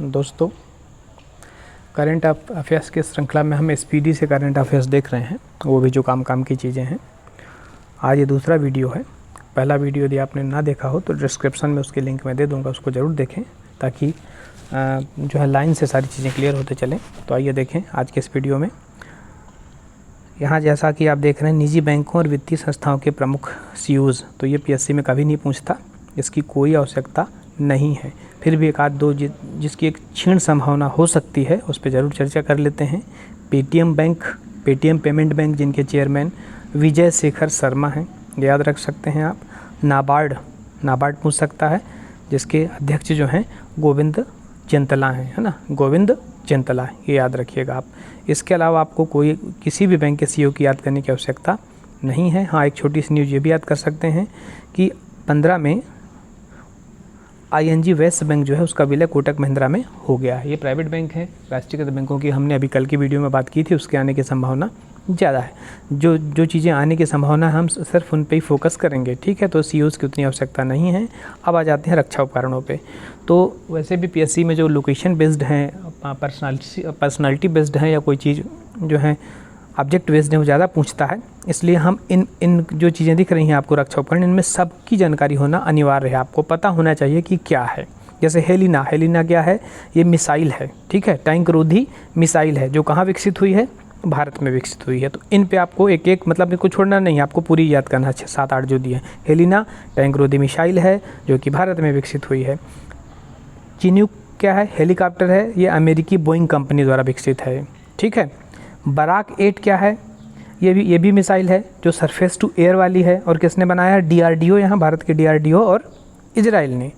दोस्तों, current affairs के श्रृंखला में हम स्पीडी से करंट अफेयर्स देख रहे हैं, वो भी जो काम की चीज़ें हैं। आज ये दूसरा वीडियो है। पहला वीडियो यदि आपने ना देखा हो तो डिस्क्रिप्शन में उसकी लिंक मैं दे दूंगा, उसको ज़रूर देखें ताकि जो है लाइन से सारी चीज़ें क्लियर होते चलें। तो आइए देखें आज के इस वीडियो में। यहाँ जैसा कि आप देख रहे हैं, निजी बैंकों और वित्तीय संस्थाओं के प्रमुख सीईओज़, तो ये पीएससी में कभी नहीं पूछता, इसकी कोई आवश्यकता नहीं है। फिर भी एक आध दो जिसकी एक क्षीण संभावना हो सकती है, उस पर ज़रूर चर्चा कर लेते हैं। Paytm bank, Paytm payment bank, जिनके चेयरमैन विजय शेखर शर्मा हैं, याद रख सकते हैं आप। नाबार्ड पूछ सकता है, जिसके अध्यक्ष जो हैं गोविंद चिंतला हैं, है ना, गोविंद चिंतला, ये याद रखिएगा आप। इसके अलावा आपको कोई किसी भी बैंक के सीईओ की याद करने की आवश्यकता नहीं है। हाँ, एक छोटी सी न्यूज़ ये भी याद कर सकते हैं कि 15 में ING वेस्ट बैंक जो है उसका विलय कोटक महिंद्रा में हो गया है। ये प्राइवेट बैंक है, राष्ट्रीयकृत बैंकों की हमने अभी कल की वीडियो में बात की थी, उसके आने की संभावना ज़्यादा है। जो चीज़ें आने की संभावना है हम सिर्फ उन पे ही फोकस करेंगे, ठीक है। तो सीईओज़ की उतनी आवश्यकता नहीं है। अब आ जाते हैं रक्षा उपकरणों पे। तो वैसे भी पीएससी में जो लोकेशन बेस्ड हैं, पर्सनालिटी बेस्ड हैं, या कोई चीज़ जो है ऑब्जेक्ट बेस्ड है, वो ज़्यादा पूछता है। इसलिए हम इन जो चीज़ें दिख रही हैं आपको रक्षा उपकरण, इनमें सबकी जानकारी होना अनिवार्य है। आपको पता होना चाहिए कि क्या है। जैसे हेलिना क्या है? ये मिसाइल है, ठीक है, टैंक रोधी मिसाइल है, जो कहाँ विकसित हुई है? भारत में विकसित हुई है। तो इन पे आपको एक मतलब इनको छोड़ना नहीं है, आपको पूरी याद करना है। 7-8 जो दिए हैं। हेलिना टैंक रोधी मिसाइल है जो कि भारत में विकसित हुई है। चिनूक क्या है? हेलीकॉप्टर है, ये अमेरिकी बोइंग कंपनी द्वारा विकसित है, ठीक है। बराक 8 क्या है? ये भी मिसाइल है जो सरफेस टू एयर वाली है, और किसने बनाया? DRDO, यहाँ भारत के DRDO और इजराइल ने।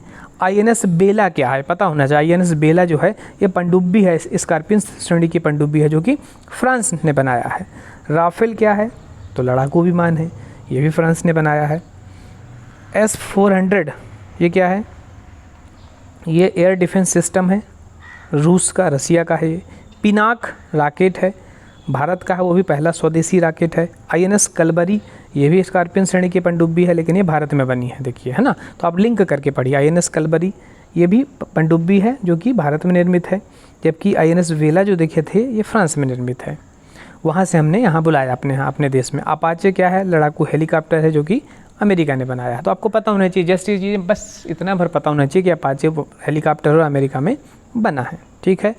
INS बेला क्या है? पता होना चाहिए। INS बेला जो है ये पनडुब्बी है, स्कॉर्पियन श्रेणी की पनडुब्बी है, जो कि फ्रांस ने बनाया है। राफेल क्या है? तो लड़ाकू विमान है, ये भी फ्रांस ने बनाया है। S-400 ये क्या है? ये एयर डिफेंस सिस्टम है, रूस का, रसिया का है। ये पिनाक रॉकेट है, भारत का है, वो भी पहला स्वदेशी रॉकेट है। INS कलबरी, ये भी स्कॉर्पियन श्रेणी की पनडुब्बी है, लेकिन ये भारत में बनी है, देखिए, है ना। तो आप लिंक करके पढ़िए। INS कलबरी ये भी पनडुब्बी है जो कि भारत में निर्मित है, जबकि INS वेला जो देखे थे ये फ्रांस में निर्मित है। वहाँ से हमने यहाँ बुलाया अपने देश में। अपाचे क्या है? लड़ाकू हेलीकॉप्टर है जो कि अमेरिका ने बनाया है। तो आपको पता होना चाहिए, जस्ट ये चीज़ें बस इतना भर पता होना चाहिए कि अपाचे हेलीकॉप्टर और अमेरिका में बना है, ठीक है।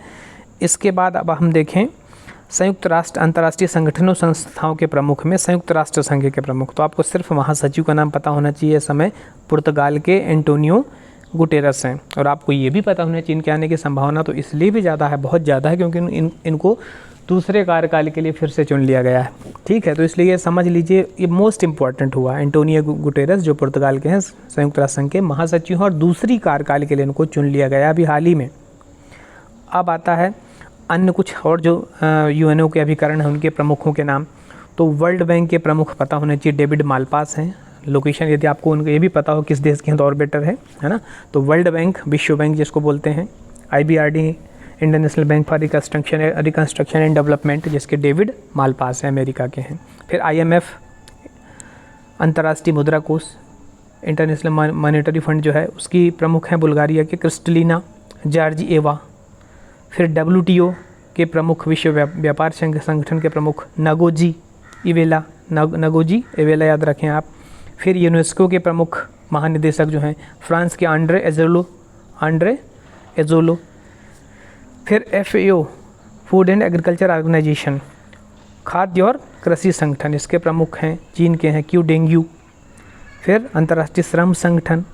इसके बाद अब हम देखें संयुक्त राष्ट्र अंतर्राष्ट्रीय संगठनों संस्थाओं के प्रमुख में संयुक्त राष्ट्र संघ के प्रमुख। तो आपको सिर्फ महासचिव का नाम पता होना चाहिए। इस समय पुर्तगाल के एंटोनियो गुटेरस हैं, और आपको ये भी पता होना चाहिए इनके आने की संभावना तो इसलिए भी ज़्यादा है, बहुत ज़्यादा है, क्योंकि इनको दूसरे कार्यकाल के लिए फिर से चुन लिया गया है, ठीक है। तो इसलिए ये समझ लीजिए, ये मोस्ट इंपॉर्टेंट हुआ। एंटोनियो गुटेरस जो पुर्तगाल के हैं, संयुक्त राष्ट्र संघ के महासचिव, और दूसरी कार्यकाल के लिए इनको चुन लिया गया अभी हाल ही में। अब आता है अन्य कुछ और जो UNO के अभिकरण हैं उनके प्रमुखों के नाम। तो वर्ल्ड बैंक के प्रमुख पता होने चाहिए, डेविड मालपास हैं। लोकेशन यदि आपको उनका ये भी पता हो किस देश के हैं तो और बेटर है ना। तो वर्ल्ड बैंक, विश्व बैंक जिसको बोलते हैं। IBRD, international bank for reconstruction and development, जिसके डेविड मालपास हैं, अमेरिका के हैं। फिर IMF, अंतर्राष्ट्रीय मुद्रा कोष, इंटरनेशनल मॉनेटरी फंड जो है, उसकी प्रमुख हैं बुल्गारिया के क्रिस्टलिना जॉर्जिएवा। फिर WTO के प्रमुख, विश्व व्यापार संगठन के प्रमुख नगोजी इवेला, याद रखें आप। फिर यूनेस्को के प्रमुख महानिदेशक जो हैं फ्रांस के आंड्रे एजोलो। फिर FAO, food and agriculture organisation, खाद्य और कृषि संगठन, इसके प्रमुख हैं चीन के हैं क्यू डेंग्यू। फिर अंतर्राष्ट्रीय श्रम संगठन,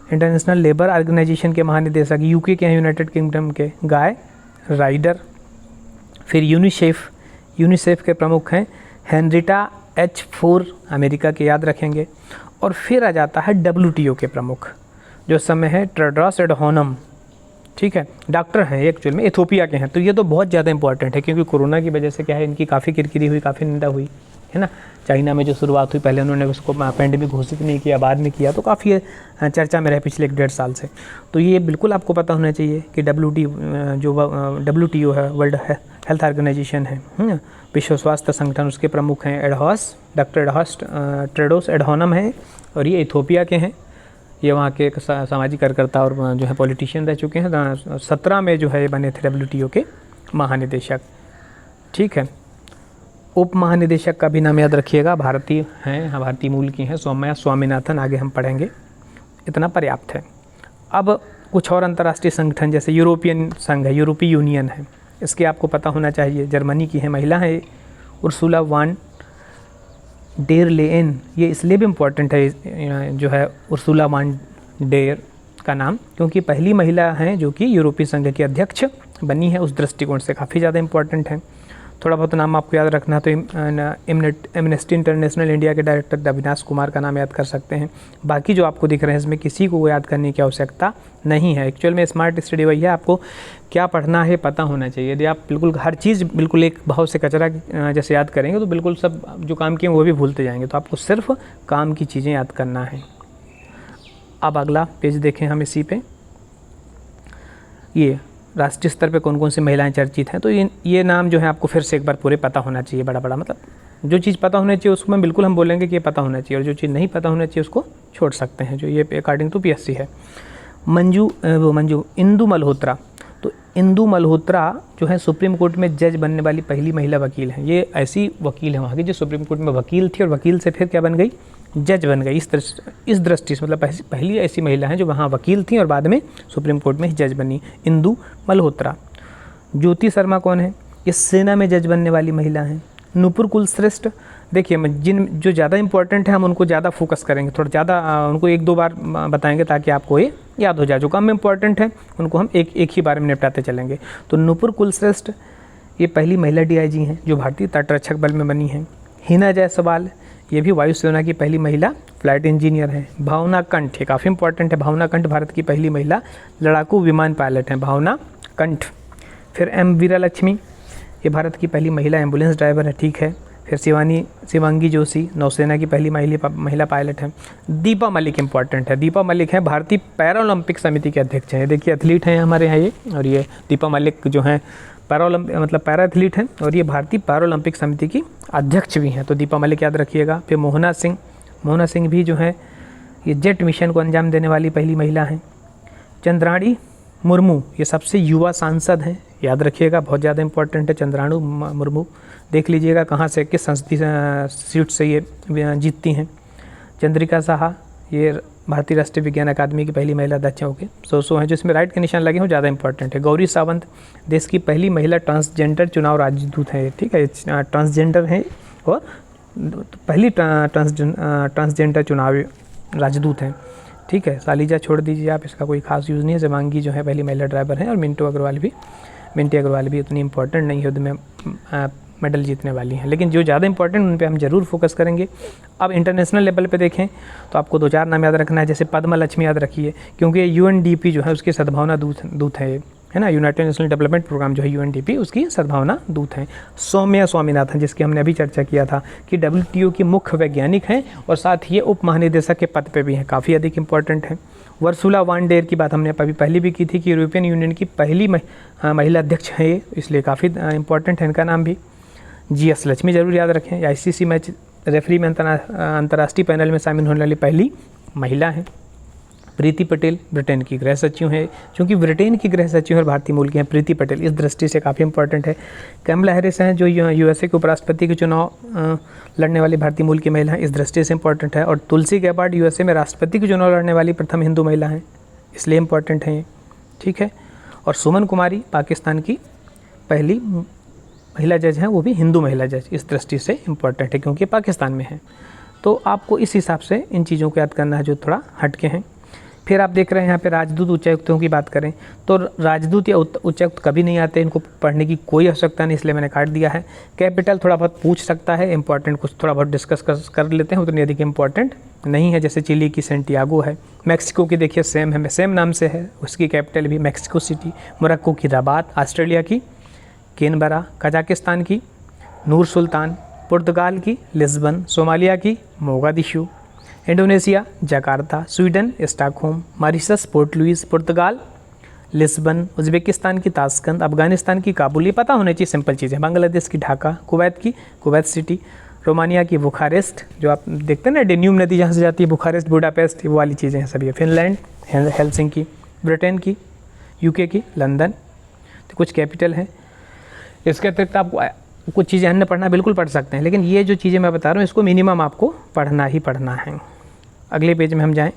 इंटरनेशनल लेबर ऑर्गेनाइजेशन के महानिदेशक UK के हैं, यूनाइटेड किंगडम के गाय राइडर। फिर यूनिसेफ के प्रमुख हैं हेनरिटा H4, अमेरिका के, याद रखेंगे। और फिर आ जाता है WTO के प्रमुख, जो समय है टेड्रोस एडहानम, ठीक है, डॉक्टर हैं, एक्चुअल में इथोपिया के हैं। तो ये तो बहुत ज़्यादा इंपॉर्टेंट है, क्योंकि कोरोना की वजह से क्या है, इनकी काफ़ी किरकिरी हुई, काफ़ी निंदा हुई, है ना। चाइना में जो शुरुआत हुई, पहले उन्होंने उसको पैंडेमिक घोषित नहीं किया, बाद में किया, तो काफ़ी चर्चा में रहे पिछले 1-1.5 साल से। तो ये बिल्कुल आपको पता होना चाहिए कि WTO है, वर्ल्ड हेल्थ ऑर्गेनाइजेशन है, विश्व स्वास्थ्य संगठन, उसके प्रमुख हैं डॉक्टर टेड्रोस एडहानम है, और ये इथोपिया के हैं। ये वहाँ के एक सामाजिक कार्यकर्ता और जो है पॉलिटिशियन रह चुके हैं। 17 में जो है ये बने थे WTO के महानिदेशक। ठीक है, उप महानिदेशक का भी नाम याद रखिएगा, भारतीय हैं, भारतीय मूल की हैं, सौम्या स्वामीनाथन। आगे हम पढ़ेंगे, इतना पर्याप्त है। अब कुछ और अंतर्राष्ट्रीय संगठन जैसे यूरोपियन संघ है, यूरोपीय यूनियन है, इसके आपको पता होना चाहिए। जर्मनी की है, महिला है उर्सुला वान डेर लेयन। ये इसलिए भी इम्पोर्टेंट है जो है उर्सुला वान डेर का नाम, क्योंकि पहली महिला हैं जो कि यूरोपीय संघ की अध्यक्ष बनी है। उस दृष्टिकोण से काफ़ी ज़्यादा इम्पोर्टेंट है। थोड़ा बहुत नाम आपको याद रखना तो एमनेस्टी इंटरनेशनल इंडिया के डायरेक्टर अविनाश कुमार का नाम याद कर सकते हैं। बाकी जो आपको दिख रहे हैं इसमें किसी को याद करने की आवश्यकता नहीं है। एक्चुअल में स्मार्ट स्टडी वही है, आपको क्या पढ़ना है पता होना चाहिए। यदि आप बिल्कुल हर चीज़ बिल्कुल एक भाव से कचरा जैसे याद करेंगे तो बिल्कुल सब जो काम किए वो भी भूलते जाएंगे। तो आपको सिर्फ काम की चीज़ें याद करना है। अब अगला पेज देखें हम इसी पे, ये राष्ट्रीय स्तर पे कौन कौन सी महिलाएं चर्चित हैं। तो ये नाम जो है आपको फिर से एक बार पूरे पता होना चाहिए। बड़ा मतलब जो चीज़ पता होना चाहिए उसको मैं बिल्कुल हम बोलेंगे कि ये पता होना चाहिए, और जो चीज़ नहीं पता होना चाहिए उसको छोड़ सकते हैं, जो ये अकॉर्डिंग टू PSC है। इंदु मल्होत्रा। तो इंदु मल्होत्रा जो है सुप्रीम कोर्ट में जज बनने वाली पहली महिला वकील हैं। ये ऐसी वकील है वहाँ की जो सुप्रीम कोर्ट में वकील थी और वकील से फिर क्या बन गई, जज बन गई। इस दृष्टि से मतलब पहली ऐसी महिला हैं जो वहाँ वकील थी और बाद में सुप्रीम कोर्ट में जज बनी, इंदु मल्होत्रा। ज्योति शर्मा कौन है, ये सेना में जज बनने वाली महिला हैं। नूपुर कुलश्रेष्ठ, देखिए जो ज़्यादा इंपॉर्टेंट है हम उनको ज़्यादा फोकस करेंगे, थोड़ा ज़्यादा उनको 1-2 बार बताएंगे ताकि आपको ये याद हो जाए। जो कम इंपॉर्टेंट है उनको हम एक ही बारे में निपटाते चलेंगे। तो नूपुर कुलश्रेष्ठ ये पहली महिला DIG हैं जो भारतीय तटरक्षक बल में बनी हैं। हिना जायसवाल, ये भी वायुसेना की पहली महिला फ्लाइट इंजीनियर हैं। भावना कंठ, ये काफ़ी इंपॉर्टेंट है। भावना कंठ भारत की पहली महिला लड़ाकू विमान पायलट हैं, भावना कंठ। फिर M वीरालक्ष्मी, ये भारत की पहली महिला एम्बुलेंस ड्राइवर है। ठीक है। फिर शिवांगी जोशी नौसेना की पहली महिला पायलट हैं। दीपा मलिक इंपॉर्टेंट है। दीपा मलिक हैं भारतीय पैरालंपिक समिति के अध्यक्ष हैं। देखिए एथलीट हैं हमारे यहाँ ये, और ये दीपा मलिक जो हैं पैरा एथलीट हैं और ये भारतीय पैरालंपिक समिति की अध्यक्ष भी हैं। तो दीपा मलिक याद रखिएगा। फिर मोहना सिंह भी जो है ये जेट मिशन को अंजाम देने वाली पहली महिला हैं। चंद्राणी मुर्मू, ये सबसे युवा सांसद हैं, याद रखिएगा, बहुत ज़्यादा इंपॉर्टेंट है। चंद्राणु मुर्मू, देख लीजिएगा कहाँ से, किस संसदीय सीट से ये जीतती हैं। चंद्रिका साहा, ये भारतीय राष्ट्रीय विज्ञान अकादमी की पहली महिला अध्यक्ष होके 100 हैं, जो इसमें राइट के निशान लगे हो, ज़्यादा इंपॉर्टेंट है। गौरी सावंत देश की पहली महिला ट्रांसजेंडर चुनाव राजदूत है। ठीक है, ट्रांसजेंडर हैं और पहली ट्रांसजेंडर चुनाव राजदूत हैं। ठीक है, सालिजा छोड़ दीजिए आप, इसका कोई खास यूज़ नहीं है। शिवांगी जो है पहली महिला ड्राइवर हैं और मिंटी अग्रवाल भी उतनी इंपॉर्टेंट नहीं है, युद्ध में मेडल जीतने वाली हैं, लेकिन जो ज़्यादा इंपॉर्टेंट उन पे हम ज़रूर फोकस करेंगे। अब इंटरनेशनल लेवल पे देखें तो आपको 2-4 नाम याद रखना है, जैसे पद्मा लक्ष्मी याद रखिए, क्योंकि UNDP जो है उसकी सद्भावना दूत है ना, यूनाइटेड नेशनल डेवलपमेंट प्रोग्राम जो है UNDP उसकी सद्भावना दूत हैं। सौम्या स्वामीनाथन, जिसकी हमने अभी चर्चा किया था कि WTO की मुख्य वैज्ञानिक हैं और साथ ही उप महानिदेशक के पद पे भी हैं, काफ़ी अधिक इंपॉर्टेंट हैं। उर्सुला वान डेर की बात हमने अभी पहले भी की थी कि यूरोपियन यूनियन की पहली महिला अध्यक्ष है ये, इसलिए काफ़ी इंपॉर्टेंट है इनका नाम भी। GS लक्ष्मी जरूर याद रखें, ICC मैच रेफरी में अंतर्राष्ट्रीय पैनल में शामिल होने वाली पहली महिला हैं। प्रीति पटेल ब्रिटेन की गृह सचिव हैं, क्योंकि ब्रिटेन की गृह सचिव और भारतीय मूल की हैं प्रीति पटेल, इस दृष्टि से काफ़ी इंपॉर्टेंट है। कमला हैरिस हैं जो USA के उपराष्ट्रपति के चुनाव लड़ने वाली भारतीय मूल की महिला हैं, इस दृष्टि से इंपॉर्टेंट है। और तुलसी गैबार्ड USA में राष्ट्रपति के चुनाव लड़ने वाली प्रथम हिंदू महिला हैं, इसलिए इंपॉर्टेंट है ये। ठीक है, और सुमन कुमारी पाकिस्तान की पहली महिला जज हैं, वो भी हिंदू महिला जज, इस दृष्टि से इम्पॉर्टेंट है क्योंकि पाकिस्तान में है। तो आपको इस हिसाब से इन चीज़ों को याद करना है जो थोड़ा हटके हैं। फिर आप देख रहे हैं यहाँ पे राजदूत उच्चायुक्तों की बात करें तो राजदूत या उच्चायुक्त कभी नहीं आते, इनको पढ़ने की कोई आवश्यकता नहीं, इसलिए मैंने काट दिया है। कैपिटल थोड़ा बहुत पूछ सकता है, इंपॉर्टेंट कुछ थोड़ा बहुत डिस्कस कर लेते हैं, उतनी अधिक इंपॉर्टेंट नहीं है। जैसे चिली की सेंटियागो है, मैक्सिको की देखिए सेम नाम से है, उसकी कैपिटल भी मैक्सिको सिटी। मोरक्को की रबात, ऑस्ट्रेलिया की कैनबरा, कजाकिस्तान की नूर सुल्तान, पुर्तगाल की लिस्बन, सोमालिया की Mogadishu, Indonesia Jakarta, Sweden Stockholm, Mauritius Port Louis, पुर्तगाल लिस्बन, उज़्बेकिस्तान की ताशकंद, अफगानिस्तान की काबुल, ये पता होना चाहिए सिंपल चीज़ें। बांग्लादेश की ढाका, कुवैत की कुवैत सिटी, रोमानिया की बुखारेस्ट, जो आप देखते हैं ना डेन्यूब नदी जहाँ से जाती है, बुखारेस्ट, बुडापेस्ट, वो वाली चीज़ें हैं सभी। फिनलैंड हेलसिंकी, ब्रिटेन की, यूके की लंदन, तो कुछ कैपिटल हैं। इसके अतिरिक्त आपको कुछ चीज़ें अन्य पढ़ना बिल्कुल पढ़ सकते हैं, लेकिन ये जो चीज़ें मैं बता रहा हूँ इसको मिनिमम आपको पढ़ना ही पढ़ना है। अगले पेज में हम जाएँ,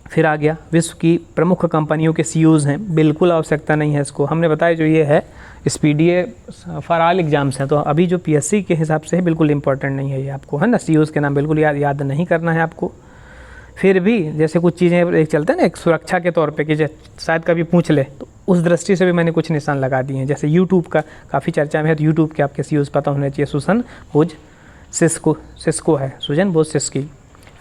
फिर आ गया विश्व की प्रमुख कंपनियों के सीईओज़ हैं, बिल्कुल आवश्यकता नहीं है इसको। हमने बताया जो ये है स्पीडीए फॉर ऑल एग्जाम्स हैं, तो अभी जो पीएससी के हिसाब से है बिल्कुल इंपॉर्टेंट नहीं है ये आपको, है ना। सीईओज़ के नाम बिल्कुल याद नहीं करना है आपको। फिर भी जैसे कुछ चीज़ें एक चलते हैं ना एक सुरक्षा के तौर पे कि शायद कभी पूछ ले, तो उस दृष्टि से भी मैंने कुछ निशान लगा दिए हैं। जैसे यूट्यूब का काफ़ी चर्चा में है, तो यूट्यूब के आपके सीईओज़ पता होने चाहिए। सुसन बोज सिस्को है, सुजन बोज सिस्की।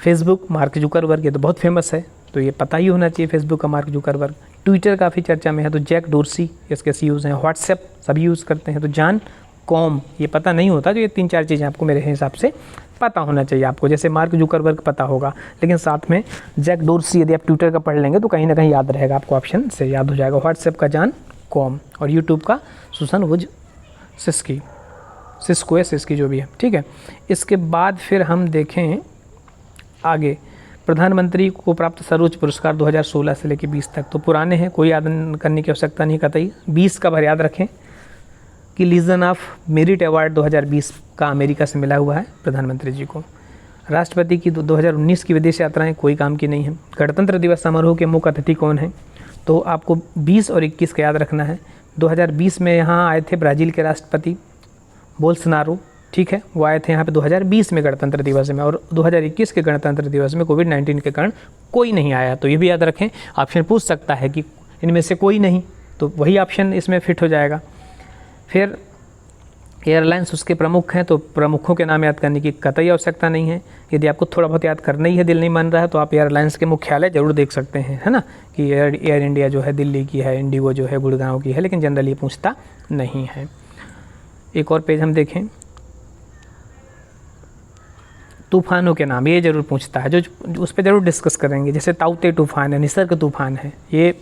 फेसबुक मार्क जुकरबर्ग, ये तो बहुत फेमस है, तो ये पता ही होना चाहिए फेसबुक का मार्क जुकरबर्ग। ट्विटर काफ़ी चर्चा में है, तो जैक डोर्सी इसके सीईओज़ हैं। व्हाट्सएप सभी यूज़ करते हैं, तो जॉन कॉम, ये पता नहीं होता। जो ये 3-4 चीज़ें आपको मेरे हिसाब से पता होना चाहिए आपको। जैसे मार्क जुकरबर्ग पता होगा, लेकिन साथ में जैक डोर्सी यदि आप ट्विटर का पढ़ लेंगे तो कहीं ना कहीं याद रहेगा आपको, ऑप्शन से याद हो जाएगा। व्हाट्सएप का जॉन कॉम और यूट्यूब का सुसन वुज सिस्की जो भी है, ठीक है। इसके बाद फिर हम देखें आगे, प्रधानमंत्री को प्राप्त सर्वोच्च पुरस्कार 2016 से लेकर 20 तक, तो पुराने हैं, कोई याद करने की आवश्यकता नहीं कतई। 20 का भर याद रखें कि लीजन ऑफ मेरिट अवार्ड 2020 का अमेरिका से मिला हुआ है प्रधानमंत्री जी को। राष्ट्रपति की 2019 की विदेश यात्राएं कोई काम की नहीं है। गणतंत्र दिवस समारोह के मुख्य अतिथि कौन हैं, तो आपको 20 और 21 का याद रखना है। 2020 में यहाँ आए थे ब्राज़ील के राष्ट्रपति बोल्सोनारो, ठीक है, वो आए थे यहाँ पे 2020 में गणतंत्र दिवस में, और 2021 के गणतंत्र दिवस में कोविड-19 के कारण कोई नहीं आया। तो ये भी याद रखें, ऑप्शन पूछ सकता है कि इनमें से कोई नहीं, तो वही ऑप्शन इसमें फिट हो जाएगा। फिर एयरलाइंस उसके प्रमुख हैं, तो प्रमुखों के नाम याद करने की कतई आवश्यकता नहीं है। यदि आपको थोड़ा बहुत याद करना ही है, दिल नहीं मान रहा है, तो आप एयरलाइंस के मुख्यालय जरूर देख सकते हैं, है ना, कि एयर इंडिया जो है दिल्ली की है, इंडिगो जो है गुड़गांव की है, लेकिन जनरली पूछता नहीं है। एक और पेज हम देखें, तूफानों के नाम, ये जरूर पूछता है, जो उस पर जरूर डिस्कस करेंगे। जैसे ताउते तूफान है, निसर्ग तूफान है, ये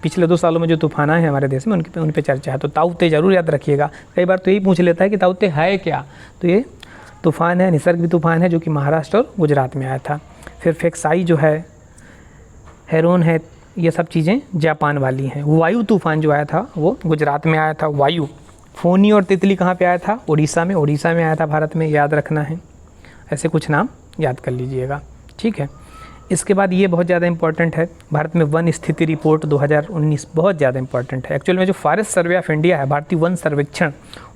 पिछले 2 सालों में जो तूफान आए हैं हमारे देश में उन पे चर्चा है, तो ताउते जरूर याद रखिएगा। कई बार तो यही पूछ लेता है कि ताउते है क्या, तो ये तूफान है, निसर्ग भी तूफान है, जो कि महाराष्ट्र और गुजरात में आया था। फिर फेक्साई जो है, हेरोन है, ये सब चीज़ें जापान वाली हैं। वायु तूफान जो आया था वो गुजरात में आया था। वायु, फोनी और तितली कहाँ पे आया था, उड़ीसा में आया था, भारत में, याद रखना है। ऐसे कुछ नाम याद कर लीजिएगा, ठीक है। इसके बाद ये बहुत ज़्यादा इंपॉर्टेंट है, भारत में वन स्थिति रिपोर्ट 2019 बहुत ज़्यादा इंपॉर्टेंट है। एक्चुअल में जो फॉरेस्ट सर्वे ऑफ इंडिया है, भारतीय वन सर्वेक्षण,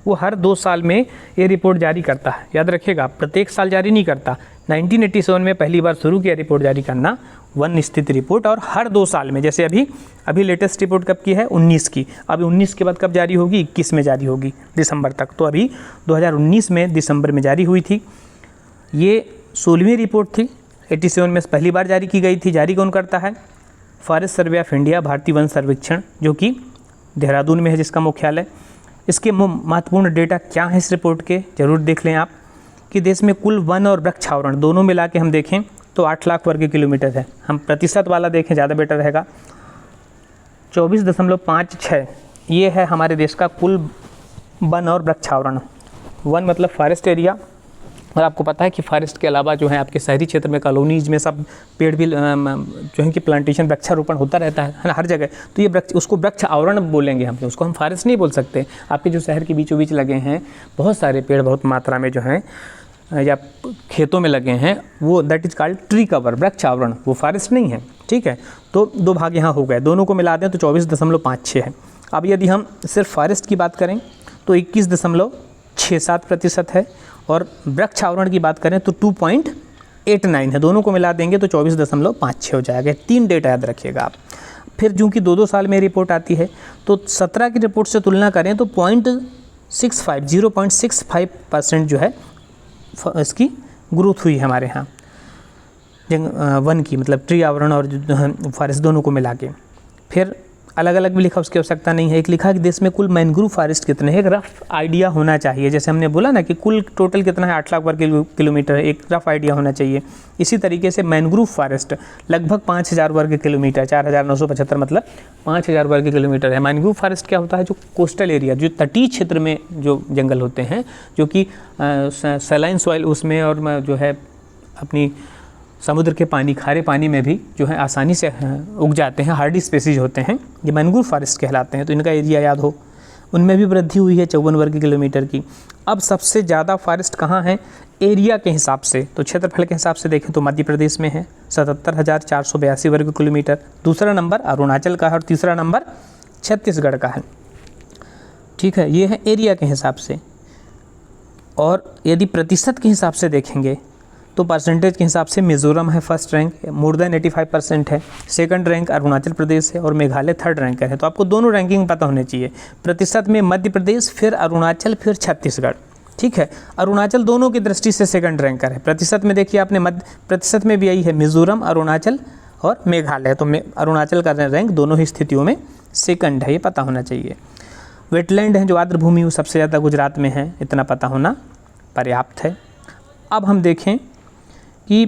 वो हर 2 साल में ये रिपोर्ट जारी करता है, याद रखिएगा, प्रत्येक साल जारी नहीं करता। 1987 में पहली बार शुरू किया रिपोर्ट जारी करना, वन स्थिति रिपोर्ट, और हर 2 साल में, जैसे अभी लेटेस्ट रिपोर्ट कब की है, 19 की, अभी 19 के बाद कब जारी होगी, 21 में जारी होगी, दिसंबर तक। तो अभी 2019 में दिसंबर में जारी हुई थी। ये 16वीं रिपोर्ट थी, 87 में पहली बार जारी की गई थी। जारी कौन करता है, फॉरेस्ट सर्वे ऑफ इंडिया, भारतीय वन सर्वेक्षण, जो कि देहरादून में है, जिसका मुख्यालय। इसके महत्वपूर्ण डेटा क्या है इस रिपोर्ट के, जरूर देख लें आप, कि देश में कुल वन और वृक्ष आवरण दोनों मिला के हम देखें तो 8 लाख वर्ग किलोमीटर है। हम प्रतिशत वाला देखें, ज़्यादा बेटर रहेगा, 24.56 ये है हमारे देश का कुल वन और वृक्ष आवरण। वन मतलब फॉरेस्ट एरिया, और आपको पता है कि फॉरेस्ट के अलावा जो है आपके शहरी क्षेत्र में कॉलोनीज में सब पेड़ भी जो है कि प्लांटेशन, वृक्षारोपण होता रहता है ना, हर जगह। तो ये वृक्ष, उसको वृक्ष आवरण बोलेंगे हम, उसको हम फॉरेस्ट नहीं बोल सकते। आपके जो शहर के बीचों बीच लगे हैं बहुत सारे पेड़, बहुत मात्रा में जो हैं, या खेतों में लगे हैं, वो that is called tree cover, वृक्ष आवरण, वो फॉरेस्ट नहीं है, ठीक है। तो 2 भाग यहाँ हो गए, दोनों को मिला दें तो 24.56 है। अब यदि हम सिर्फ फॉरेस्ट की बात करें तो 21.67% है, और वृक्ष आवरण की बात करें तो 2.89 है। दोनों को मिला देंगे तो 24.56 हो जाएगा। 3 डेटा याद रखिएगा आप। फिर चूँकि 2-2 साल में रिपोर्ट आती है, तो 17 की रिपोर्ट से तुलना करें तो 0.65% जो है इसकी ग्रोथ हुई है हमारे यहाँ वन की, मतलब ट्री आवरण और फॉरेस्ट दोनों को मिला के। फिर अलग अलग भी लिखा, उसकी आवश्यकता नहीं है। एक लिखा कि देश में कुल मैंग्रोव फॉरेस्ट कितने हैं, एक रफ आइडिया होना चाहिए। जैसे हमने बोला ना कि कुल टोटल कितना है, 8 लाख वर्ग किलोमीटर है, एक रफ आइडिया होना चाहिए। इसी तरीके से मैंग्रोव फॉरेस्ट लगभग 5000 वर्ग किलोमीटर, 4975 मतलब 5000 वर्ग किलोमीटर है। मैंग्रोव फॉरेस्ट क्या होता है, जो कोस्टल एरिया, जो तटीय क्षेत्र में जो जंगल होते हैं, जो कि सलाइन सॉइल उसमें और जो है अपनी समुद्र के पानी, खारे पानी में भी जो है आसानी से उग जाते हैं, हार्डी स्पेसीज होते हैं, ये मैंग्रोव फॉरेस्ट कहलाते हैं। तो इनका एरिया याद हो, उनमें भी वृद्धि हुई है 54 वर्ग किलोमीटर की। अब सबसे ज़्यादा फॉरेस्ट कहाँ है एरिया के हिसाब से, तो क्षेत्रफल के हिसाब से देखें तो मध्य प्रदेश में है 77,482 वर्ग किलोमीटर, दूसरा नंबर अरुणाचल का है और तीसरा नंबर छत्तीसगढ़ का है। ठीक है, ये है एरिया के हिसाब से। और यदि प्रतिशत के हिसाब से देखेंगे तो परसेंटेज के हिसाब से मिज़ोरम है फर्स्ट रैंक, मोर देन 85% है। सेकंड रैंक अरुणाचल प्रदेश है और मेघालय थर्ड रैंकर है। तो आपको दोनों रैंकिंग पता होने चाहिए। प्रतिशत में मध्य प्रदेश, फिर अरुणाचल, फिर छत्तीसगढ़। ठीक है, अरुणाचल दोनों की दृष्टि से सेकंड रैंकर है। प्रतिशत में देखिए आपने मध्य प्रतिशत में भी यही है, मिज़ोरम, अरुणाचल और मेघालय। तो अरुणाचल का रैंक दोनों ही स्थितियों में सेकंड है, ये पता होना चाहिए। वेटलैंड है जो आर्द्र भूमि, वो सबसे ज़्यादा गुजरात में है, इतना पता होना पर्याप्त है। अब हम देखें कि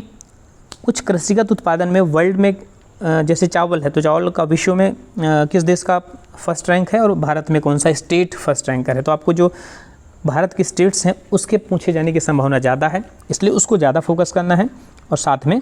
कुछ कृषिगत उत्पादन में वर्ल्ड में जैसे चावल है, तो चावल का विश्व में किस देश का फर्स्ट रैंक है और भारत में कौन सा स्टेट फर्स्ट रैंकर है। तो आपको जो भारत की स्टेट्स हैं उसके पूछे जाने की संभावना ज़्यादा है, इसलिए उसको ज़्यादा फोकस करना है और साथ में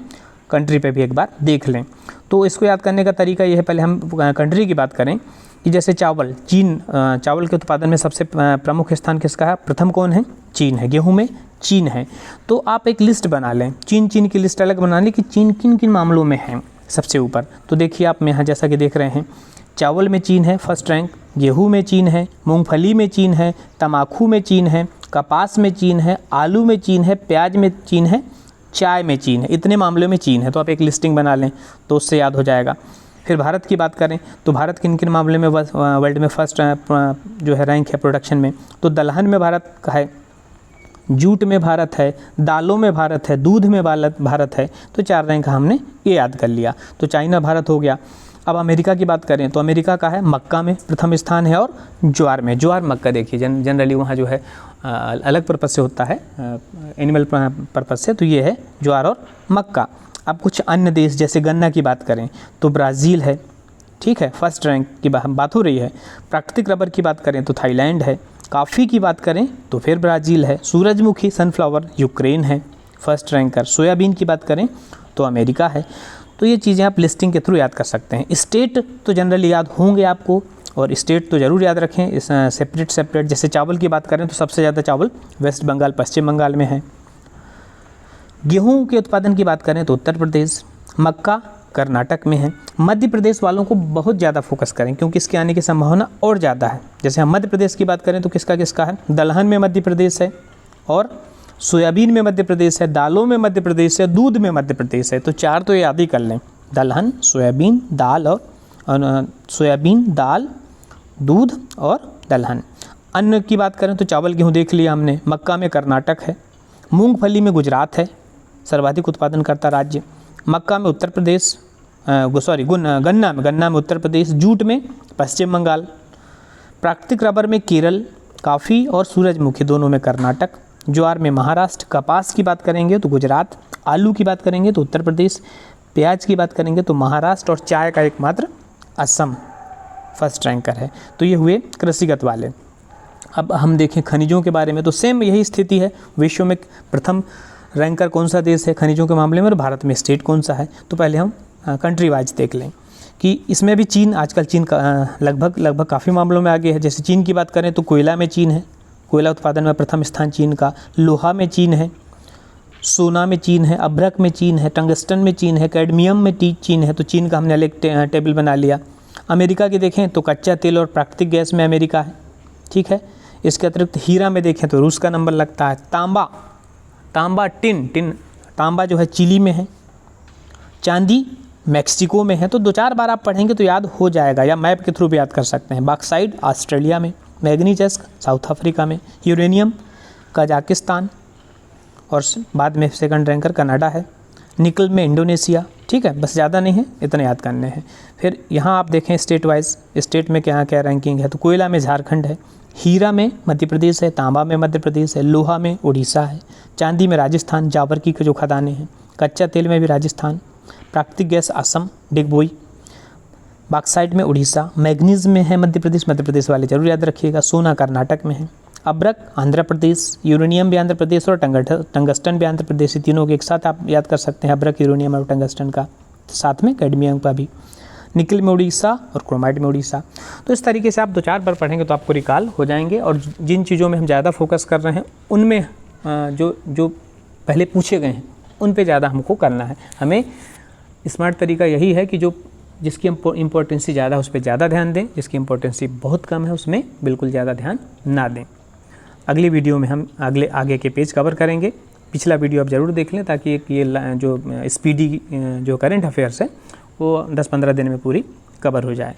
कंट्री पे भी एक बार देख लें। तो इसको याद करने का तरीका ये है, पहले हम कंट्री की बात करें कि जैसे चावल, चीन चावल के उत्पादन में सबसे प्रमुख स्थान किसका है, प्रथम कौन है, चीन है। गेहूं में चीन है। तो आप एक लिस्ट बना लें, चीन की लिस्ट अलग बना लें कि चीन किन किन मामलों में है सबसे ऊपर। तो देखिए आप यहाँ जैसा कि देख रहे हैं, चावल में चीन है फर्स्ट रैंक, गेहूं में चीन है, मूंगफली में चीन है, तम्बाकू में चीन है, कपास में चीन है, आलू में चीन है, प्याज में चीन है, चाय में चीन है। इतने मामलों में चीन है। तो आप एक लिस्टिंग बना लें तो उससे याद हो जाएगा। फिर भारत की बात करें तो भारत किन किन मामले में वर्ल्ड में फर्स्ट जो है रैंक है प्रोडक्शन में, तो दलहन में भारत का है, जूट में भारत है, दालों में भारत है, दूध में भारत है। तो 4 रैंक हमने ये याद कर लिया। तो चाइना भारत हो गया। अब अमेरिका की बात करें तो अमेरिका का है मक्का में प्रथम स्थान है और ज्वार में। ज्वार मक्का देखिए जनरली वहाँ जो है अलग पर्पज़ से होता है, एनिमल पर्पज़ से, तो ये है ज्वार और मक्का। अब कुछ अन्य देश जैसे गन्ना की बात करें तो ब्राज़ील है, ठीक है, फर्स्ट रैंक की बात हो रही है। प्राकृतिक रबर की बात करें तो थाईलैंड है। कॉफ़ी की बात करें तो फिर ब्राज़ील है। सूरजमुखी सनफ्लावर यूक्रेन है फर्स्ट रैंकर। सोयाबीन की बात करें तो अमेरिका है। तो ये चीज़ें आप लिस्टिंग के थ्रू याद कर सकते हैं। स्टेट तो जनरली याद होंगे आपको, और स्टेट तो ज़रूर याद रखें इस सेपरेट। जैसे चावल की बात करें तो सबसे ज़्यादा चावल वेस्ट बंगाल, पश्चिम बंगाल में है। गेहूं के उत्पादन की बात करें तो उत्तर प्रदेश, मक्का कर्नाटक में है। मध्य प्रदेश वालों को बहुत ज़्यादा फोकस करें क्योंकि इसके आने की संभावना और ज़्यादा है। जैसे हम मध्य प्रदेश की बात करें तो किसका है, दलहन में मध्य प्रदेश है और सोयाबीन में मध्य प्रदेश है, दालों में मध्य प्रदेश है, दूध में मध्य प्रदेश है। तो 4 तो याद ही कर लें, दलहन, सोयाबीन, दाल और सोयाबीन, दाल, दूध और दलहन। अन्न की बात करें तो चावल गेहूँ देख लिया हमने। मक्का में कर्नाटक है, मूंगफली में गुजरात है सर्वाधिक उत्पादन करता राज्य। मक्का में उत्तर प्रदेश, गन्ना में उत्तर प्रदेश, जूट में पश्चिम बंगाल, प्राकृतिक रबर में केरल, कॉफ़ी और सूरजमुखी दोनों में कर्नाटक, ज्वार में महाराष्ट्र, कपास की बात करेंगे तो गुजरात, आलू की बात करेंगे तो उत्तर प्रदेश, प्याज की बात करेंगे तो महाराष्ट्र और चाय का एकमात्र असम फर्स्ट रैंकर है। तो ये हुए कृषिगत वाले। अब हम देखें खनिजों के बारे में तो सेम यही स्थिति है। विश्व में प्रथम रैंकर कौन सा देश है खनिजों के मामले में और भारत में स्टेट कौन सा है। तो पहले हम कंट्री वाइज देख लें कि इसमें भी चीन, आजकल चीन का लगभग काफ़ी मामलों में आगे है। जैसे चीन की बात करें तो कोयला में चीन है, कोयला उत्पादन में प्रथम स्थान चीन का। लोहा में चीन है, सोना में चीन है, अभ्रक में चीन है, टंगस्टन में चीन है, कैडमियम में चीन है। तो चीन का हमने अलग टेबल बना लिया। अमेरिका की देखें तो कच्चा तेल और प्राकृतिक गैस में अमेरिका है, ठीक है। इसके अतिरिक्त हीरा में देखें तो रूस का नंबर लगता है। तांबा तांबा जो है चिली में है, चांदी मैक्सिको में है। तो 2-4 बार आप पढ़ेंगे तो याद हो जाएगा, या मैप के थ्रू भी याद कर सकते हैं। बॉक्साइट ऑस्ट्रेलिया में, मैग्नीज साउथ अफ्रीका में, यूरेनियम कजाकिस्तान और बाद में सेकंड रैंकर कनाडा है। निकल में इंडोनेशिया, ठीक है, बस ज़्यादा नहीं है, इतने याद करने हैं। फिर यहाँ आप देखें स्टेट वाइज, स्टेट में क्या क्या रैंकिंग है, तो कोयला में झारखंड है, हीरा में मध्य प्रदेश है, तांबा में मध्य प्रदेश है, लोहा में उड़ीसा है, चांदी में राजस्थान, जावरकी के जो खदानें हैं, कच्चा तेल में भी राजस्थान, प्राकृतिक गैस असम डिगबोई, बॉक्साइट में उड़ीसा, मैग्नीज में है मध्य प्रदेश वाले जरूर याद रखिएगा, सोना कर्नाटक में है, अब्रक आंध्र प्रदेश, यूरेनियम भी आंध्र प्रदेश और टंगस्टन भी आंध्र प्रदेश, तीनों के एक साथ आप याद कर सकते हैं, अब्रक, यूरेनियम और टंगस्टन का, साथ में कैडमियम का भी, निकल में उड़ीसा और क्रोमाइट में उड़ीसा। तो इस तरीके से आप 2-4 बार पढ़ेंगे तो आपको रिकॉल हो जाएंगे। और जिन चीज़ों में हम ज़्यादा फोकस कर रहे हैं उनमें जो पहले पूछे गए हैं उन पे ज़्यादा हमको करना है। हमें स्मार्ट तरीका यही है कि जो जिसकी इम्पोर्टेंसी ज़्यादा है उस पर ज़्यादा ध्यान दें, जिसकी इम्पोर्टेंसी बहुत कम है उसमें बिल्कुल ज़्यादा ध्यान ना दें। अगली वीडियो में हम आगे के पेज कवर करेंगे। पिछला वीडियो आप ज़रूर देख लें ताकि एक ये जो स्पीडी जो करंट अफेयर्स है वो 10-15 दिन में पूरी कवर हो जाए।